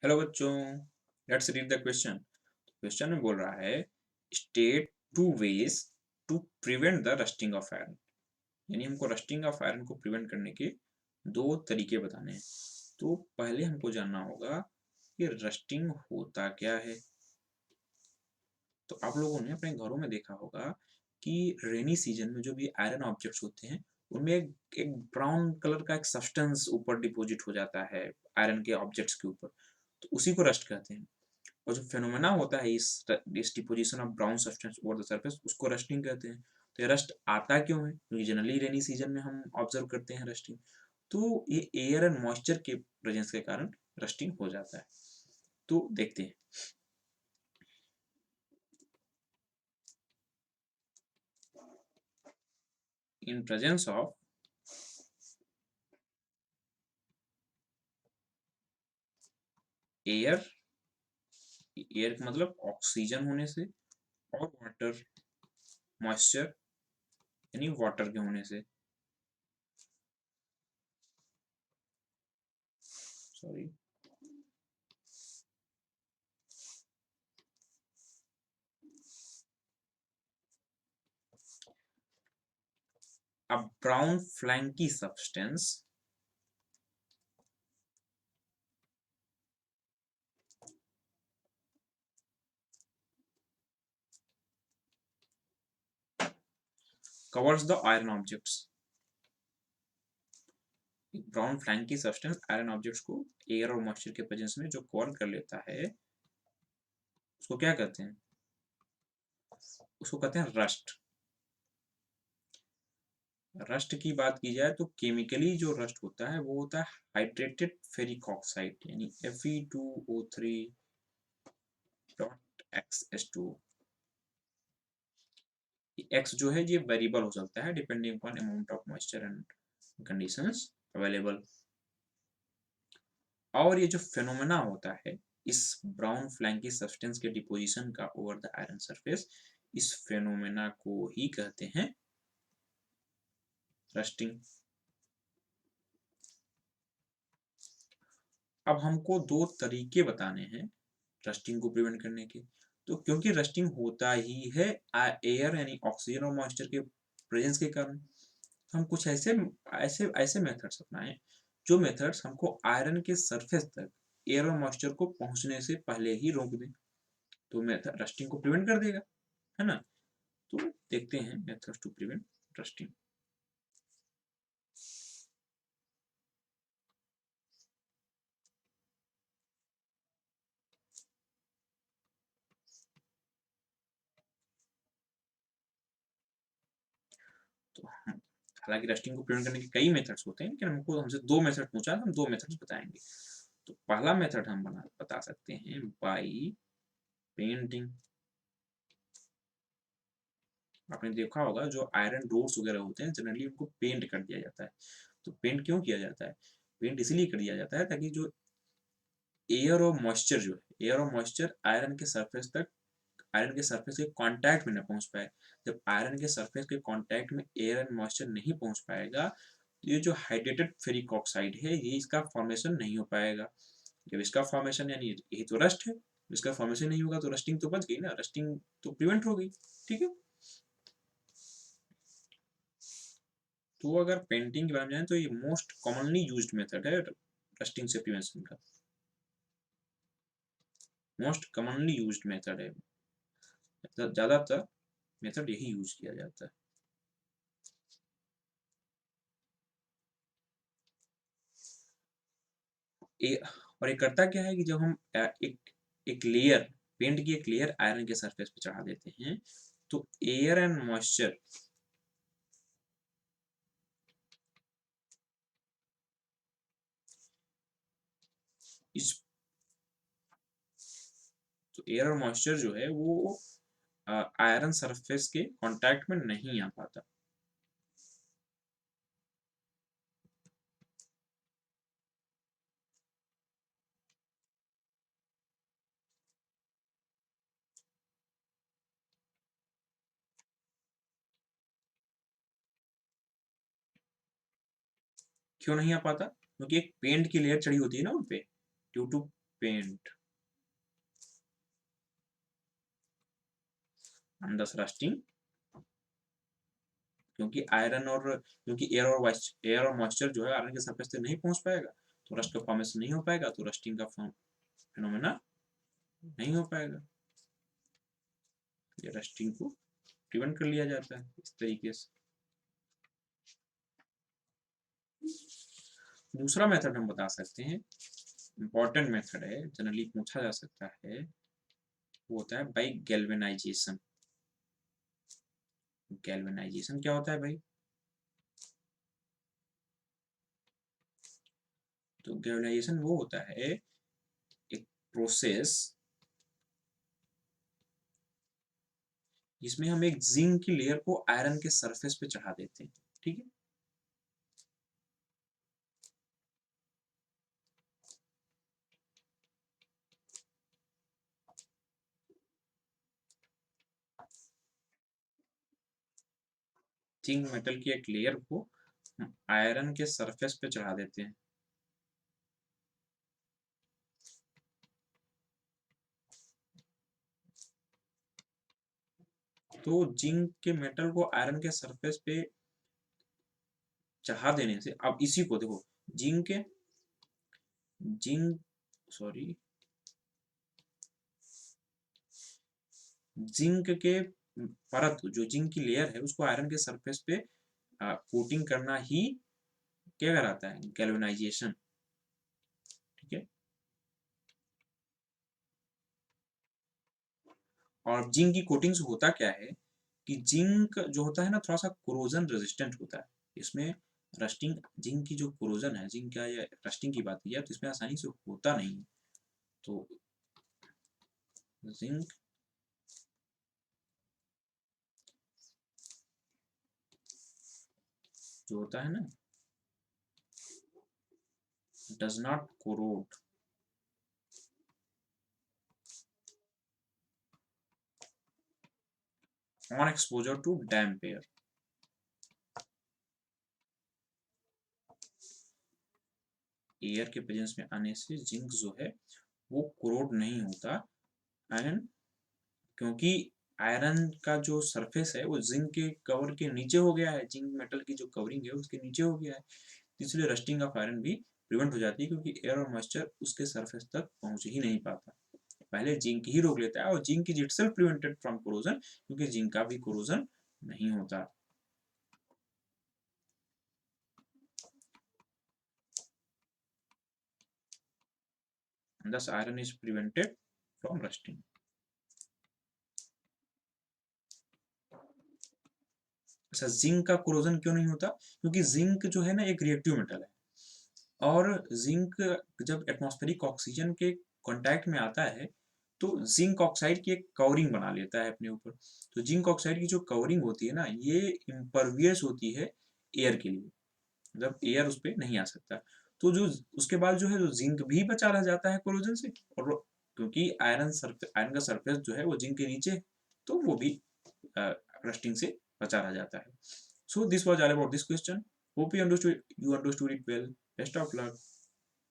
Hello बच्चों, let's read the question. Question में बोल रहा है state two ways to prevent the rusting of iron. यानी हमको रस्टिंग ऑफ आयरन को प्रिवेंट करने के दो तरीके बताने हैं। तो पहले हमको जानना होगा कि रस्टिंग होता क्या है। तो आप लोगों ने अपने घरों में देखा होगा कि रेनी सीजन में जो भी आयरन ऑब्जेक्ट्स होते हैं उनमें एक ब्राउन कलर का एक सब्सटेंस ऊपर डिपॉजिट हो जाता है आयरन के ऑब्जेक्ट्स के ऊपर। तो उसी को रस्ट कहते हैं। और जो फेनोमेना होता है इस deposition of brown substance over the surface उसको रस्टिंग कहते हैं। तो ये रस्ट आता क्यों है? क्योंकि जनरली रेनी सीजन में हम ऑब्जर्व करते हैं रस्टिंग। तो ये एयर एंड मॉइस्चर के प्रेजेंस के कारण रस्टिंग हो जाता है। तो देखते हैं। In presence of air, air का मतलब ऑक्सीजन होने से, और वाटर, मॉइस्चर यानी वाटर के होने से, sorry, a brown flaky substance covers the iron objects। एक ब्राउन फ्लैंकी सब्सटेंस आयरन ऑब्जेक्ट्स को एयर और मॉइस्चर के प्रेजेंस में जो कवर कर लेता है उसको क्या कहते हैं? उसको कहते हैं रस्ट। रस्ट की बात की जाए तो केमिकली जो रस्ट होता है वो होता है हाइड्रेटेड फेरिक ऑक्साइड यानी Fe2O3 डॉट XS2। एक्स जो है ये वेरिएबल हो सकता है depending upon amount of moisture and conditions available. और ये जो फेनोमेना होता है इस ब्राउन फ्लैंकी सब्सटेंस के डिपोजिशन का ओवर द आयरन सरफेस, इस फेनोमेना को ही कहते हैं रस्टिंग। अब हमको दो तरीके बताने हैं रस्टिंग को प्रिवेंट करने के। तो क्योंकि रस्टिंग होता ही है एयर यानी ऑक्सीजन और मॉइस्चर के प्रेजेंस के कारण, हम कुछ ऐसे ऐसे ऐसे मेथड्स अपनाएं जो मेथड्स हमको आयरन के सरफेस तक एयर और मॉइस्चर को पहुंचने से पहले ही रोक दें। तो मेथड रस्टिंग को प्रिवेंट कर देगा, है ना। तो देखते हैं मेथड्स टू प्रिवेंट रस्टिंग। तो हालांकि रस्टिंग को प्रिवेंट करने के कई मेथड्स होते हैं लेकिन हमको हमसे दो मेथड पूछा है, हम दो मेथड्स बताएंगे। तो पहला मेथड हम बता सकते हैं बाई पेंटिंग। आपने देखा होगा जो आयरन डोर्स वगैरह होते हैं जनरली उनको पेंट कर दिया जाता है। तो पेंट क्यों किया जाता है? पेंट इसलिए कर दिया जाता है ताकि जो एयर और मॉइस्चर जो है एयर और मॉइस्चर आयरन के सरफेस तक, आयरन के सरफेस के कांटेक्ट में न पहुंच पाए। जब आयरन के सरफेस के कांटेक्ट में एयर एंड मॉइस्चर नहीं पहुंच पाएगा तो ये जो हाइड्रेटेड फेरिक ऑक्साइड है ये इसका फॉर्मेशन नहीं हो पाएगा। जब इसका फॉर्मेशन यानी यही तो रस्ट है, इसका फॉर्मेशन नहीं होगा तो रस्टिंग तो बच गई ना, रस्टिंग तो प्रिवेंट हो गई। ठीक है। तो अगर पेंटिंग के बारे में जाने तो ये मोस्ट कॉमनली यूज्ड मेथड है रस्टिंग से प्रिवेंशन का, मोस्ट कॉमनली यूज्ड मेथड है, मतलब ज्यादातर मेथड यही यूज किया जाता है। ए, और ये करता क्या है कि जब हम एक एक लेयर, पेंट की एक लेयर आयरन के सरफेस पे चढ़ा देते हैं तो एयर एंड मॉइस्चर इस, तो एयर और मॉइस्चर जो है वो आयरन सरफेस के कांटेक्ट में नहीं आ पाता। क्यों नहीं आ पाता? क्योंकि एक पेंट की लेयर चढ़ी होती है ना उनपे, due to paint and thus rusting, क्योंकि एयर और मॉइस्चर जो है आयरन के सरफेस तक नहीं पहुंच पाएगा, तो रस्ट का फॉर्मेशन नहीं हो पाएगा, तो रस्टिंग का फिनोमेना नहीं हो पाएगा। ये रस्टिंग को प्रिवेंट कर लिया जाता है इस तरीके से। दूसरा मेथड हम बता सकते हैं, इंपॉर्टेंट मेथड है, जनरली पूछा जा सकता है, वो होता है बाई गैल्वेनाइजेशन। गैल्वेनाइजेशन क्या होता है भाई? तो गैल्वेनाइजेशन वो होता है एक प्रोसेस जिसमें हम एक जिंक की लेयर को आयरन के सरफेस पे चढ़ा देते हैं, ठीक है। जिंक मेटल की एक लेयर को हम आयरन के सरफेस पे चढ़ा देते हैं। तो जिंक के मेटल को आयरन के सरफेस पे चढ़ा देने से, अब इसी को देखो, जिंक के जिंक सॉरी जिंक के परत, जो जिंक की लेयर है, उसको आयरन के सरफेस पे कोटिंग करना ही क्या कहलाता है? गैल्वेनाइजेशन, ठीक है। और जिंक की कोटिंग से होता क्या है कि जिंक जो होता है ना, थोड़ा सा कोरोजन रेजिस्टेंट होता है। इसमें रस्टिंग, जिंक की जो कोरोजन है, जिंक का या रस्टिंग की बात की जाए तो इसमें आसानी से होता नहीं है। तो जिंक जो होता है ना, does not corrode on exposure to damp air. Air के प्रेजेंस में आने से जिंक जो है वो कोरोड नहीं होता, एंड क्योंकि आयरन का जो सरफेस है वो जिंक के कवर के नीचे हो गया है, जिंक मेटल की जो कवरिंग है उसके नीचे हो गया है, इसलिए रस्टिंग ऑफ आयरन भी प्रिवेंट हो जाती है, क्योंकि एयर और मॉइस्चर उसके सरफेस तक पहुंच ही नहीं पाता। पहले जिंक ही रोक लेता है, और zinc is itself prevented from corrosion, क्योंकि जिंक का भी कोरोजन नहीं होता। thus iron is prevented from rusting। अच्छा, जिंक का कोरोजन क्यों नहीं होता? क्योंकि जिंक जो है ना एक रिएक्टिव मेटल है, और जिंक जब एटमॉस्फेरिक ऑक्सीजन के कांटेक्ट में आता है तो जिंक ऑक्साइड की एक कवरिंग बना लेता है अपने ऊपर। तो जिंक ऑक्साइड की जो कवरिंग होती है ना, ये इम्परवियस होती है एयर के लिए, मतलब एयर उस पर नहीं आ सकता। तो जो उसके बाद जो है, जो जिंक भी बचा रह जाता है कोरोजन से, और क्योंकि आयरन का सरफेस जो है वो जिंक के नीचे है, तो वो भी रस्टिंग से बचा रह जाता है। So this was all about this question. Hope you understood it well. Best of luck.